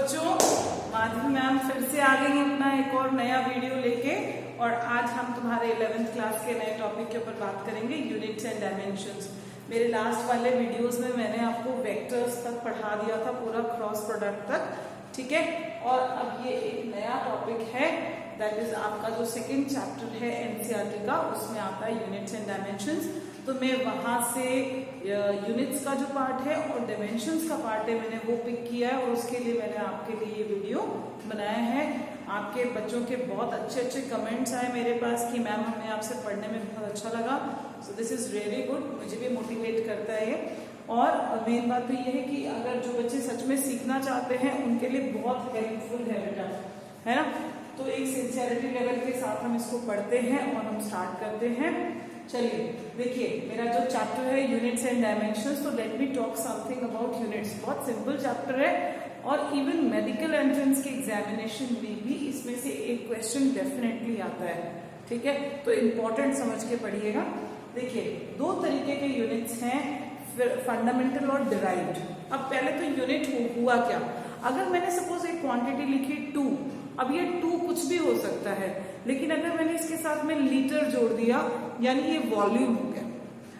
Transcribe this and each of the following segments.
बच्चों, माधवी मैम फिर से आ गई अपना एक और नया वीडियो लेके। और आज हम तुम्हारे 11th क्लास के नए टॉपिक के ऊपर बात करेंगे, यूनिट्स एंड डायमेंशंस। मेरे लास्ट वाले वीडियोस में मैंने आपको वेक्टर्स तक पढ़ा दिया था, पूरा क्रॉस प्रोडक्ट तक, ठीक है। और अब ये एक नया टॉपिक है, दैट इज आपका जो सेकेंड चैप्टर है एनसीईआरटी का, उसमें आता है यूनिट्स एंड डायमेंशंस। तो मैं वहां से यूनिट्स का जो पार्ट है और डायमेंशंस का पार्ट है मैंने वो पिक किया है, और उसके लिए मैंने आपके लिए ये वीडियो बनाया है। आपके बच्चों के बहुत अच्छे अच्छे कमेंट्स आए मेरे पास कि मैम हमें आपसे पढ़ने में बहुत अच्छा लगा, so this is really good, मुझे भी मोटिवेट करता है ये। और मेन बात तो ये है कि अगर जो बच्चे सच में सीखना चाहते हैं उनके लिए बहुत हेल्पफुल है बेटा, है ना। तो एक सिंसियरिटी लेवल के साथ हम इसको पढ़ते हैं और हम स्टार्ट करते हैं। चलिए देखिए, मेरा जो चैप्टर है यूनिट्स एंड डायमेंशंस, तो let me talk something about units. बहुत सिंपल चैप्टर है और इवन मेडिकल एंट्रेंस के एग्जामिनेशन में भी इसमें से एक क्वेश्चन डेफिनेटली आता है, ठीक है। तो इम्पोर्टेंट समझ के पढ़िएगा। देखिए, दो तरीके के यूनिट्स हैं, फंडामेंटल और डिराइव्ड। अब पहले तो यूनिट हुआ क्या, अगर मैंने सपोज एक क्वांटिटी लिखी 2, अब ये 2 कुछ भी हो सकता है, लेकिन अगर मैंने इसके साथ में लीटर जोड़ दिया यानी ये वॉल्यूम हो गया,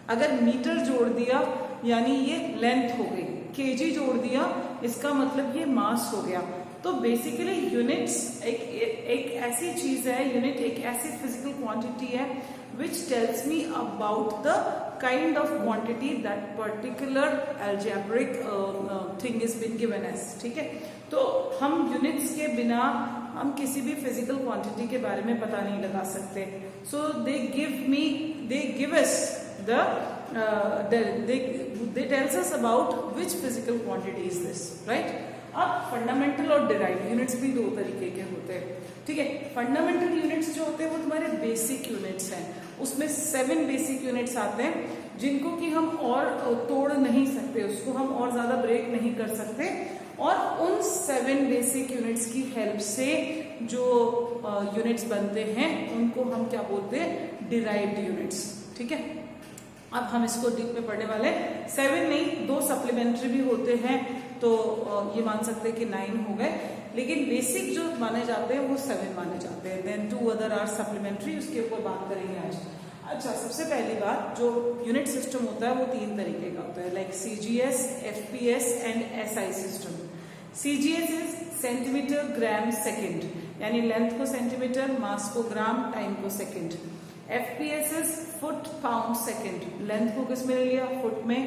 अगर मीटर जोड़ दिया यानी ये लेंथ हो गई, केजी जोड़ दिया इसका मतलब ये मास हो गया। तो बेसिकली यूनिट्स एक ऐसी चीज है, यूनिट एक ऐसी फिजिकल क्वांटिटी है which tells me about the kind of quantity that particular algebraic thing is been given as, ठीक है। तो हम यूनिट्स के बिना हम किसी भी फिजिकल क्वांटिटी के बारे में पता नहीं लगा सकते। So they give us they tells us about which physical quantity is this, right? अब फंडामेंटल और डिराइव्ड यूनिट्स भी दो तरीके के होते हैं, ठीक है। फंडामेंटल यूनिट्स जो होते हैं वो तुम्हारे बेसिक यूनिट्स हैं, उसमें 7 बेसिक यूनिट्स आते हैं जिनको कि हम और तोड़ नहीं सकते, उसको हम और ज्यादा ब्रेक नहीं कर सकते। और उन 7 बेसिक यूनिट्स की हेल्प से जो यूनिट्स बनते हैं उनको हम क्या बोलते हैं, डिराइव्ड यूनिट्स, ठीक है। अब हम इसको डीप में पढ़ने वाले, 7 नहीं 2 सप्लीमेंट्री भी होते हैं, तो ये मान सकते हैं कि 9 हो गए, लेकिन बेसिक जो माने जाते हैं वो 7 माने जाते हैं। देन 2 अदर आर सप्लीमेंट्री, उसके ऊपर बात करेंगे आज। अच्छा, सबसे पहली बात, जो यूनिट सिस्टम होता है वो 3 तरीके का होता है, like CGS, FPS and SI system. CGS is centimetre gram second, यानी लेंथ को सेंटीमीटर, मास को ग्राम, टाइम को second. FPS is foot pound second, length को किस में ले लिया, फुट में,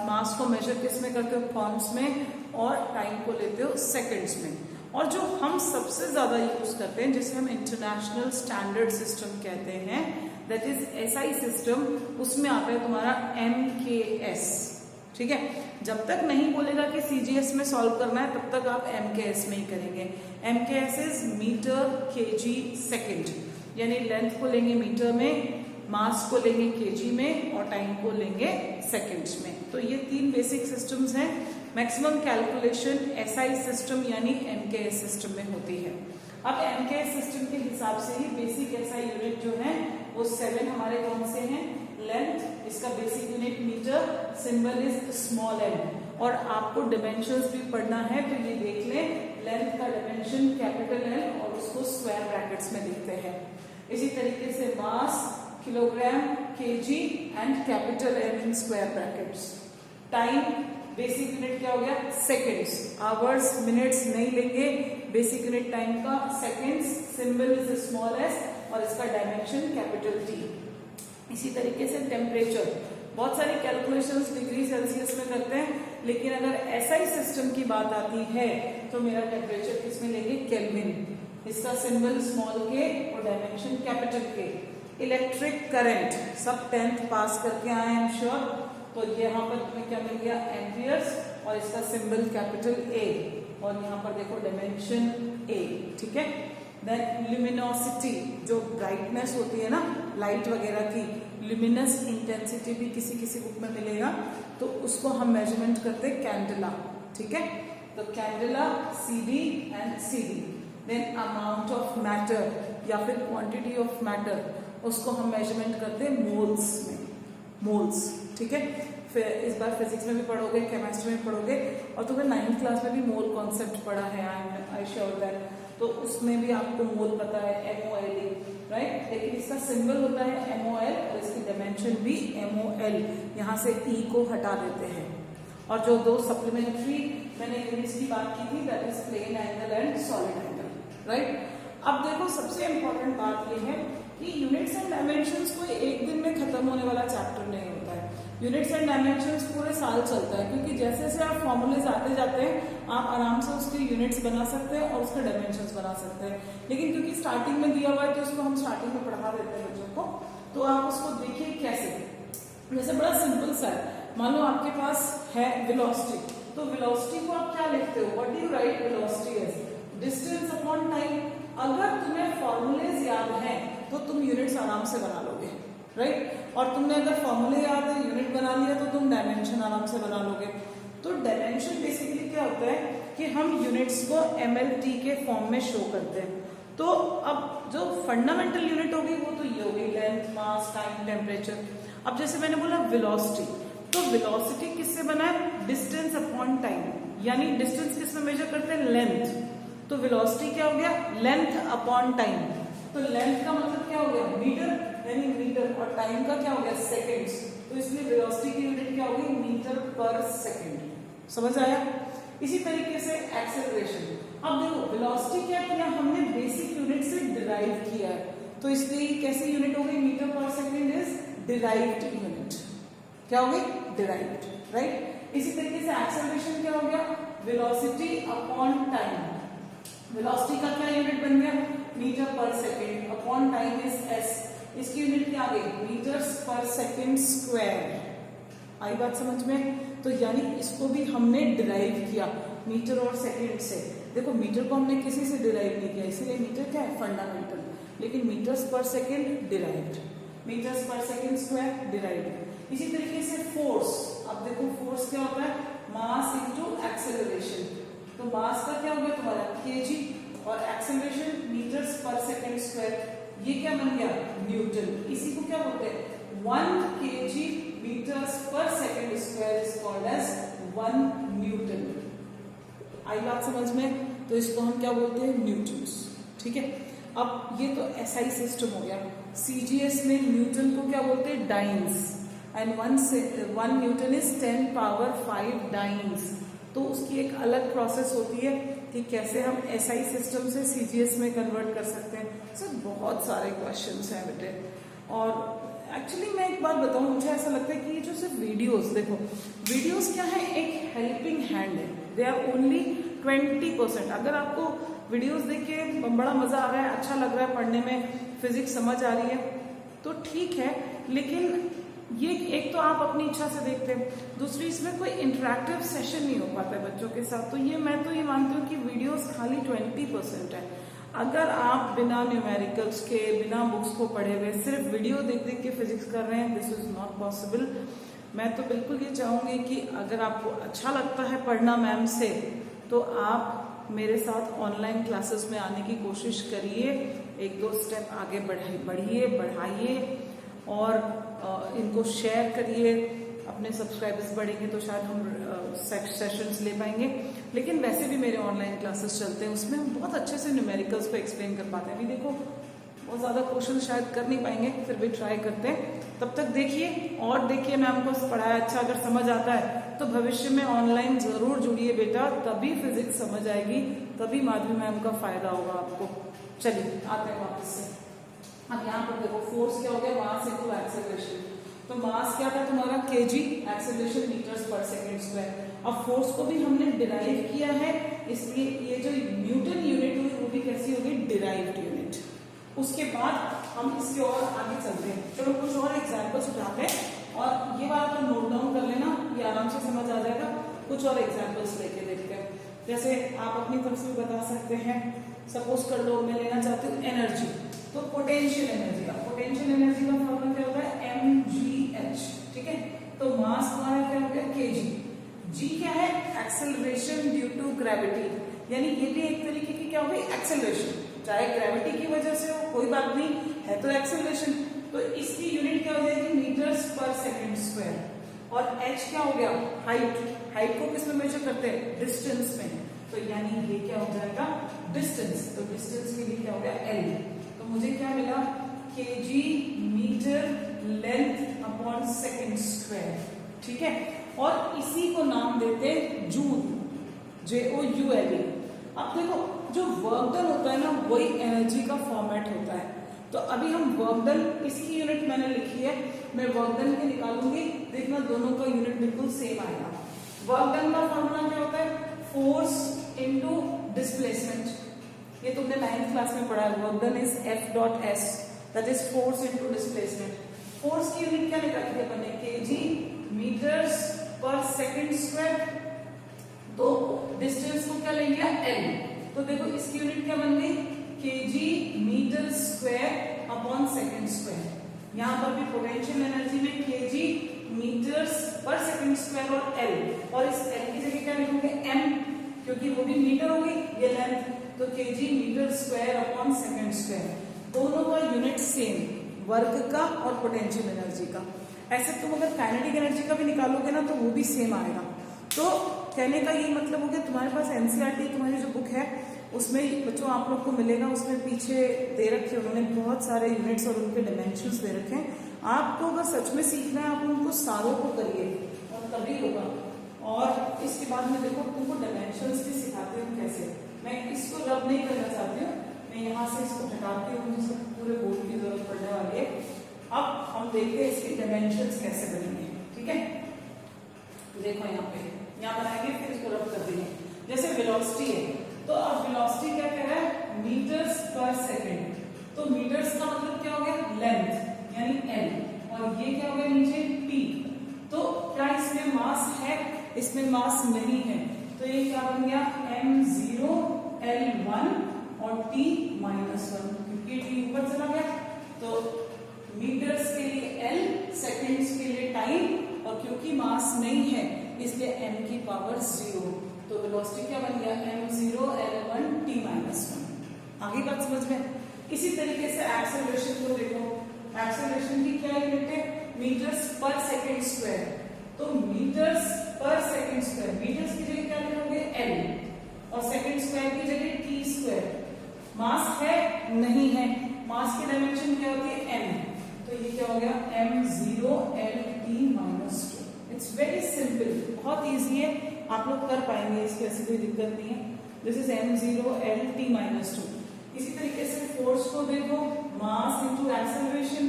मास को मेजर किस में करते हो, पाउंड्स में, और टाइम को लेते हो सेकंड्स में। और जो हम सबसे ज्यादा यूज करते हैं, जिसे हम इंटरनेशनल स्टैंडर्ड सिस्टम कहते हैं, दैट इज एसआई सिस्टम, उसमें आता है तुम्हारा एमकेएस, ठीक है। जब तक नहीं बोलेगा कि सीजीएस में सॉल्व करना है तब तक आप एमकेएस में ही करेंगे। MKS is metre KG second, यानी लेंथ को लेंगे मीटर में, मास को लेंगे केजी में, और टाइम को लेंगे सेकंड्स में। तो ये 3 बेसिक सिस्टम्स हैं। मैक्सिमम कैलकुलेशन एसआई सिस्टम यानी एमकेएस सिस्टम में होती है। अब एमकेएस सिस्टम के हिसाब से ही बेसिक एसआई यूनिट जो है वो 7 हमारे कौन से हैं, लेंथ, इसका basic unit metre, symbol is small M, और आपको डिमेंशंस भी पढ़ना है तो ये देख लें, लेंथ का डिमेंशन कैपिटल एल और उसको स्क्वायर ब्रैकेट्स में लिखते हैं। इसी तरीके से mass kilogram, kg and capital M in square brackets. Time basic unit क्या हो गया, सेकेंड्स, आवर्स मिनट्स नहीं लेंगे, बेसिक यूनिट टाइम का seconds, symbol is small s और इसका डायमेंशन कैपिटल टी। इसी तरीके से टेम्परेचर, बहुत सारी कैलकुलेशंस डिग्री सेल्सियस में करते हैं, लेकिन अगर एसआई सिस्टम की बात आती है तो मेरा टेम्परेचर किस में लेंगे, केल्विन, इसका सिंबल स्मॉल के और डायमेंशन कैपिटल के। इलेक्ट्रिक करंट, सब 10th पास करके आए हैं श्योर, तो यहाँ पर तुम्हें क्या मिल गया, एम्पियर्स, और इसका सिंबल कैपिटल ए, और यहाँ पर देखो डायमेंशन ए, ठीक है। देन ल्यूमिनोसिटी, जो ब्राइटनेस होती है ना लाइट वगैरह की, ल्यूमिनस इंटेंसिटी भी किसी किसी बुक में मिलेगा, तो उसको हम मेजरमेंट करते हैं कैंडेला, ठीक है। तो candela, CD and CD. Then amount of matter या फिर क्वांटिटी ऑफ मैटर, उसको हम मेजरमेंट करते हैं मोल्स में, मोल्स, ठीक है। फिर इस बार फिजिक्स में भी पढ़ोगे, केमिस्ट्री में पढ़ोगे, और तुम्हें 9th क्लास में भी मोल कॉन्सेप्ट पढ़ा है, आई श्योर दैट, तो उसमें भी आपको मोल पता है, MOLE, राइट। लेकिन इसका सिंबल होता है MOL और इसकी डायमेंशन भी MOL, यहाँ से E को हटा देते हैं। और जो दो सप्लीमेंट्री मैंने यूनिट्स की बात की थी, that is plane angle and solid angle, right. अब देखो सबसे इंपॉर्टेंट बात ये है कि यूनिट्स एंड डायमेंशंस कोई एक दिन में खत्म होने वाला चैप्टर नहीं होता है। यूनिट्स एंड डायमेंशंस पूरे साल चलता है, क्योंकि जैसे जैसे आप फॉर्मूलेज आते जाते हैं आप आराम से उसके यूनिट्स बना सकते हैं और उसके डायमेंशंस बना सकते हैं। लेकिन क्योंकि स्टार्टिंग में दिया हुआ है तो उसको हम स्टार्टिंग में पढ़ा देते हैं बच्चों को, तो आप उसको देखिए कैसे। जैसे बड़ा सिंपल सा है, मान लो आपके पास है वेलोसिटी, तो वेलोसिटी को आप क्या लिखते हो, what do you write velocity as, distance upon time. अगर तुम्हें फॉर्मूलेज याद हैं तो तुम यूनिट्स आराम से बना लोगे, राइट। और तुमने अगर फॉर्मूले याद है, यूनिट बना लिया, तो तुम डायमेंशन आराम से बना लोगे। तो डायमेंशन बेसिकली क्या होता है कि हम यूनिट्स को MLT के फॉर्म में शो करते हैं। तो अब जो फंडामेंटल यूनिट होगी वो तो ये होगी, लेंथ, मास, टाइम, टेम्परेचर। अब जैसे मैंने बोला वेलोसिटी, तो वेलोसिटी किससे बना है, डिस्टेंस अपॉन टाइम, यानी डिस्टेंस किसमें मेजर करते हैं, लेंथ। तो वेलोसिटी क्या हो गया, लेंथ अपॉन टाइम। तो लेंथ का मतलब क्या हो गया, मीटर, यानी मीटर, और टाइम का क्या हो गया, सेकेंड्स। तो इसलिए वेलोसिटी की यूनिट क्या होगी, मीटर पर सेकेंड। समझ आया। इसी तरीके से एक्सेलरेशन। अब देखो वेलोसिटी क्या किया हमने, बेसिक यूनिट से डिराइव किया है, तो इसलिए कैसी यूनिट हो गई, मीटर पर सेकेंड इज डिराइव्ड यूनिट। क्या हो गई, डिराइव्ड, राइट। इसी तरीके से एक्सेलरेशन क्या हो गया, वेलोसिटी अपॉन टाइम। वेलोसिटी का क्या यूनिट बन गया, मीटर पर second, upon time is s, इसकी यूनिट क्या आ गई, मीटर्स पर सेकेंड स्क्वायर। आई बात समझ में। तो यानी इसको भी हमने डिराइव किया मीटर और सेकेंड से। देखो मीटर को हमने किसी से डिराइव नहीं किया, इसीलिए मीटर क्या है, फंडामेंटल, लेकिन metres per second derived, metres per second square derived. इसी तरीके से फोर्स। अब देखो फोर्स क्या होता है, मास इनटू एक्सेलरेशन। तो मास का क्या हो गया तुम्हारा kg, और acceleration metres per second square, ये क्या बन गया, न्यूटन। इसी को क्या बोलते हैं, 1 kg metres per second square is called as 1 newton. आई बात समझ में। तो इसको हम क्या बोलते हैं, न्यूटन्स, ठीक है। अब ये तो SI सिस्टम हो गया। CGS में न्यूटन को क्या बोलते हैं, dance, and 1 Newton is 10 power 5 dance. तो उसकी एक अलग प्रोसेस होती है कि कैसे हम SI सिस्टम से CGS में कन्वर्ट कर सकते हैं। सर बहुत सारे क्वेश्चंस हैं बेटे। और एक्चुअली मैं एक बात बताऊं, मुझे ऐसा लगता है कि ये जो सिर्फ वीडियोस, देखो वीडियोस क्या है, एक हेल्पिंग हैंड है, दे आर ओनली 20%। अगर आपको वीडियोस देख के बड़ा मजा आ रहा है, अच्छा लग रहा है पढ़ने में, फिजिक्स समझ आ रही है, तो ठीक है। लेकिन ये एक तो आप अपनी इच्छा से देखते हैं, दूसरी इसमें कोई इंटरेक्टिव सेशन नहीं हो पाता है बच्चों के साथ। तो ये मैं तो ये मानती हूँ कि वीडियोस खाली 20% है। अगर आप बिना न्यूमेरिकल्स के, बिना बुक्स को पढ़े हुए सिर्फ वीडियो देख देख के फिजिक्स कर रहे हैं, दिस इज नॉट पॉसिबल। मैं तो बिल्कुल ये चाहूंगी कि अगर आपको अच्छा लगता है पढ़ना मैम से, तो आप मेरे साथ ऑनलाइन क्लासेस में आने की कोशिश करिए, 1-2 स्टेप आगे बढ़ाइए और इनको शेयर करिए। अपने सब्सक्राइबर्स बढ़ेंगे तो शायद हम सेशंस ले पाएंगे। लेकिन वैसे भी मेरे ऑनलाइन क्लासेस चलते हैं, उसमें हम बहुत अच्छे से न्यूमेरिकल्स को एक्सप्लेन कर पाते हैं। अभी देखो बहुत ज़्यादा क्वेश्चन शायद कर नहीं पाएंगे, फिर भी ट्राई करते हैं। तब तक देखिए और देखिए, मैम को पढ़ाया अच्छा अगर समझ आता है तो भविष्य में ऑनलाइन जरूर जुड़िए बेटा, तभी फिजिक्स समझ आएगी, तभी माधवी मैम का फायदा होगा आपको। चलिए आते हैं वापस से। अब यहाँ पर देखो फोर्स क्या हो गया, मास इनटू एक्सेलरेशन। तो मास क्या था तुम्हारा kg, acceleration metres per second square. अब फोर्स को भी हमने डिराइव किया है, इसलिए ये जो न्यूटन यूनिट हुई वो भी कैसी होगी, डिराइव्ड यूनिट। उसके बाद हम इसके और आगे चलते हैं। चलो कुछ और एग्जाम्पल्स उठाते हैं, और ये बात तो नोट डाउन कर लेना, ये आराम से समझ आ जाएगा। कुछ और एग्जाम्पल्स लेके देखते हैं। जैसे आप अपनी तरफ से बता सकते हैं, सपोज कर लो मैं लेना चाहती हूँ एनर्जी, तो पोटेंशियल एनर्जी का फॉर्मूला क्या होता है, mgh, ठीक है। तो मास हमारा क्या हो गया, kg। g क्या है, एक्सेलरेशन ड्यू टू ग्रेविटी, यानी ये भी एक तरीके की क्या हो गई, एक्सेलरेशन, चाहे ग्रेविटी की वजह से हो कोई बात नहीं, है तो एक्सेलरेशन। तो इसकी यूनिट क्या हो जाएगी, मीटर्स पर सेकेंड स्क्वायर। और h क्या हो गया, हाइट। हाइट को किस में मेजर करते हैं, डिस्टेंस में, तो यानी ये क्या हो जाएगा, डिस्टेंस। तो डिस्टेंस के लिए क्या हो गया, l। तो मुझे क्या मिला, kg metre length upon second square, ठीक है। और इसी को नाम देते हैं जूल, JOULE। अब देखो जो वर्क डन होता है ना, वही एनर्जी का फॉर्मेट होता है। तो अभी हम वर्क डन, इसकी यूनिट मैंने लिखी है, मैं वर्क डन के निकालूंगी, देखना दोनों का यूनिट बिल्कुल सेम आएगा। वर्क डन का फॉर्मूला क्या होता है, फोर्स इनटू डिस्प्लेसमेंट। ये तुमने 9th क्लास में पढ़ा है। Work done is F.S, that is force into displacement. Force की यूनिट क्या निकाली थी अपन ने, kg मीटर्स पर सेकंड स्क्वायर। तो डिस्टेंस को क्या ले लिया, l। तो देखो इसकी यूनिट क्या बन गई, kg metre square upon second square. यहां पर भी पोटेंशियल एनर्जी में kg मीटर्स पर सेकंड स्क्वायर और l, और इस l की जगह क्या लिखोगे, m, क्योंकि वो भी मीटर होगी, ये लेंथ। तो kg metre square upon second square, दोनों का यूनिट सेम, वर्क का और पोटेंशियल एनर्जी का। ऐसे तुम अगर काइनेटिक एनर्जी का भी निकालोगे ना, तो वो भी सेम आएगा। तो कहने का ये मतलब हो गया, तुम्हारे पास एनसीईआरटी तुम्हारी जो बुक है उसमें बच्चों आप लोग को मिलेगा, उसमें पीछे दे रखे उन्होंने बहुत सारे यूनिट्स और उनके डायमेंशंस दे रखे हैं। आपको अगर सच में सीखना है, आप उनको सारों को करिए और तभी होगा। और इसके बाद में देखो तुमको डायमेंशंस भी सिखाते हैं कैसे। मैं इसको रब नहीं करना चाहती हूँ, मैं यहाँ से इसको हटाती हूँ, मुझे पूरे बोर्ड की जरूरत पड़ने वाली है। अब हम देखते हैं इसके डायमेंशंस कैसे बनेंगे, ठीक है। देखो यहाँ बनाएंगे, फिर इसको रब कर देंगे। जैसे वेलोसिटी है, तो अब वेलोसिटी क्या कह रहा है, मीटर्स पर सेकंड। तो मीटर्स का मतलब क्या हो गया, लेंथ यानी l, और ये क्या हो गया नीचे t। तो क्या इसमें मास है, इसमें मास नहीं है, तो ये क्या बन गया, m0 l1 और t -1, क्योंकि t ऊपर चला गया। तो मीटर्स के लिए l, सेकेंड्स के लिए टाइम, और क्योंकि मास नहीं है इसलिए m की पावर 0। तो वेलोसिटी क्या बन गया, m0 l1 t -1। आगे बात समझ में। इसी तरीके से एक्सेलरेशन को देखो, एक्सेलरेशन की क्या यूनिट है, मीटर्स पर सेकंड स्क्वायर। तो मीटर्स पर सेकंड स्क्वायर, मीटर्स की जगह क्या लिखोगे, l, और सेकंड स्क्वायर की जगह t स्क्वायर। मास है नहीं है, मास की डायमेंशन क्या होती है, m। तो ये क्या हो गया, m0 l t -2। It's very simple, बहुत इजी है, आप लोग कर पाएंगे, इसकी ऐसी कोई दिक्कत नहीं है। This is m0 l t -2। इसी तरीके से फोर्स को देखो, मास इनटू एक्सेलरेशन।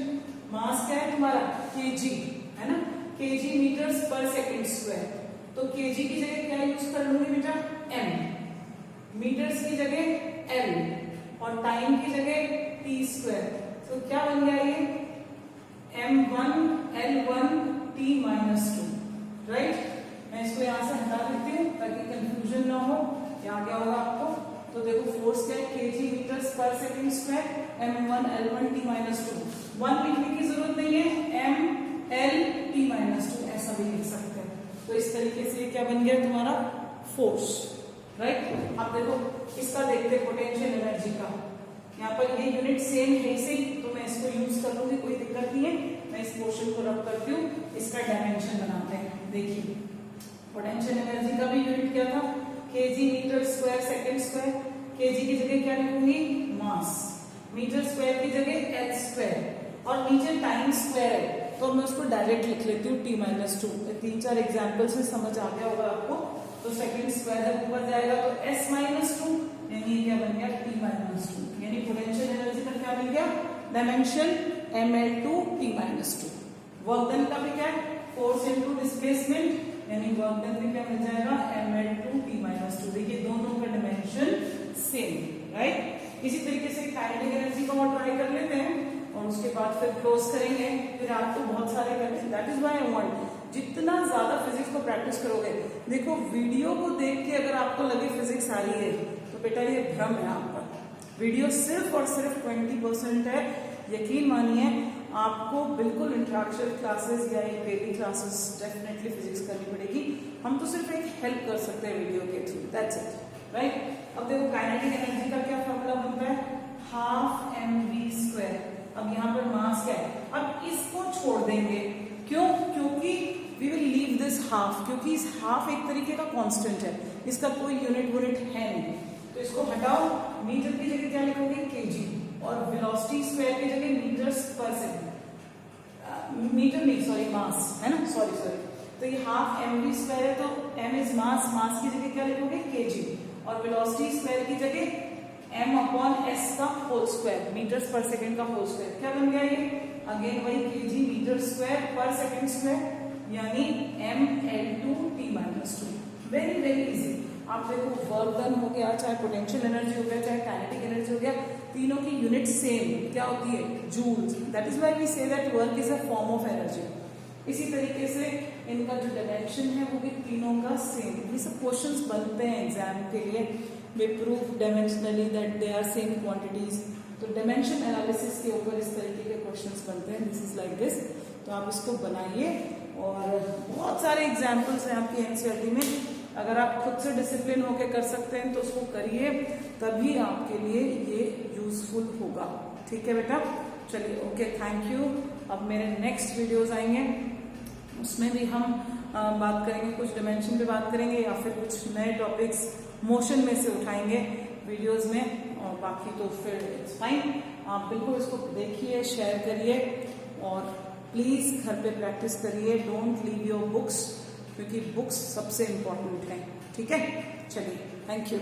मास क्या है तुम्हारा, kg है ना, kg मीटर्स पर सेकंड स्क्वायर। तो kg की जगह क्या यूज कर लूंगी बेटा, m, मीटर्स की जगह l, और टाइम की जगह t स्क्वायर। तो क्या बन गया ये, m1 l1 t -2, राइट। मैं इसको यहाँ से हटा देती हूँ ताकि कंफ्यूजन ना हो। यहाँ क्या होगा आपको, तो देखो फोर्स क्या है, kg मीटर्स पर second square, m1 l1 t -2। 1 लिखने की जरूरत नहीं है, m l t -2 ऐसा भी लिख सकते हैं। तो इस तरीके से क्या बन गया तुम्हारा फोर्स, राइट। अब देखो इसका देखते हैं पोटेंशियल एनर्जी का। यहाँ पर ये यूनिट सेम है इसे, तो मैं इसको यूज कर लूंगी, कोई दिक्कत नहीं है। मैं इस पोर्शन को रब करती हूँ, इसका डायमेंशन बनाते हैं। देखिए पोटेंशियल एनर्जी का भी यूनिट क्या था, kg metre square second square. kg की जगह क्या लिखूंगी, मास, मीटर स्क्वायर की जगह l स्क्वायर, और नीचे टाइम स्क्वायर है, तो मैं उसको डायरेक्ट लिख लेती हूँ t -2। 3-4 एग्जाम्पल से समझ आ गया होगा आपको। तो सेकंड स्क्वायर जब ऊपर जाएगा तो s -2, यानी क्या बन गया, t -2, यानी पोटेंशियल एनर्जी का क्या मिल गया, dimension ml2 t -2। Work done का भी क्या है, फोर्स इनटू डिस्प्लेसमेंट, यानी वर्क डन में क्या मिल जाएगा, ml2 t -2। देखिए दोनों का डायमेंशन सेम, राइट। इसी तरीके से काइनेटिक एनर्जी को और ट्राई कर लेते हैं, और उसके बाद फिर क्लोज करेंगे। फिर आपको बहुत सारे करने, that is why I want, जितना ज्यादा फिजिक्स को प्रैक्टिस करोगे। देखो वीडियो को देख के अगर आपको लगे फिजिक्स आ रही है, तो बेटा ये भ्रम है आपका। वीडियो सिर्फ और सिर्फ 20% है। यकीन मानिए आपको बिल्कुल इंट्रैक्शन क्लासेस या एक डेली क्लासेस डेफिनेटली फिजिक्स करनी पड़ेगी। हम तो सिर्फ एक हेल्प कर सकते हैं वीडियो के थ्रू, दैट्स इट, राइट। अब देखो काइनेटिक एनर्जी का क्या फॉर्मूला बनता है, हाफ mv²। अब यहाँ पर मास क्या है, अब इसको छोड़ देंगे, क्यों, क्योंकि we will leave this half, क्योंकि इस हाफ एक तरीके का कांस्टेंट है, इसका कोई यूनिट है नहीं, तो इसको हटाओ। मीटर की जगह क्या लिखोगे, केजी, और वेलोसिटी स्क्वायर की जगह मीटर्स पर सेकंड, मीटर नहीं सॉरी मास है ना, सॉरी तो ये हाफ mv स्क्वायर है, तो m इज मास की जगह क्या लिखोगे, केजी, और वेलोसिटी स्क्वायर की जगह m अपॉन s का होल स्क्वायर, मीटर्स पर सेकंड का होल स्क्वायर। क्या बन गया ये, अगेन वही केजी मीटर स्क्वायर पर सेकंड स्क्वायर, यानी mL2T-2। Very easy. आप देखो वर्क डन हो गया, चाहे पोटेंशियल एनर्जी हो गया, चाहे काइनेटिक एनर्जी हो गया, तीनों की यूनिट सेम क्या होती है, joules. That is why we say that work is a form of energy. इसी तरीके से इनका जो डायमेंशन है वो भी तीनों का सेम। ये सब क्वेश्चंस बनते हैं एग्जाम के लिए, we prove dimensionally that they are same quantities. तो डायमेंशन एनालिसिस के ऊपर इस तरीके के क्वेश्चंस बनते हैं, दिस इज लाइक दिस। तो आप इसको बनाइए, और बहुत सारे एग्जाम्पल्स हैं आपकी एनसीईआरटी में। अगर आप खुद से डिसिप्लिन होकर कर सकते हैं तो उसको करिए, तभी आपके लिए ये यूजफुल होगा। ठीक है बेटा, चलिए ओके, थैंक यू। अब मेरे नेक्स्ट वीडियोस आएंगे, उसमें भी हम बात करेंगे, कुछ डायमेंशन पे बात करेंगे, या फिर कुछ नए टॉपिक्स मोशन में से उठाएंगे वीडियोस में, और बाकी तो फिर इट्स फाइन। आप बिल्कुल इसको देखिए, शेयर करिए, और प्लीज घर पे प्रैक्टिस करिए। डोंट लीव योर बुक्स, क्योंकि बुक्स सबसे इम्पोर्टेंट है। ठीक है, चलिए, थैंक यू।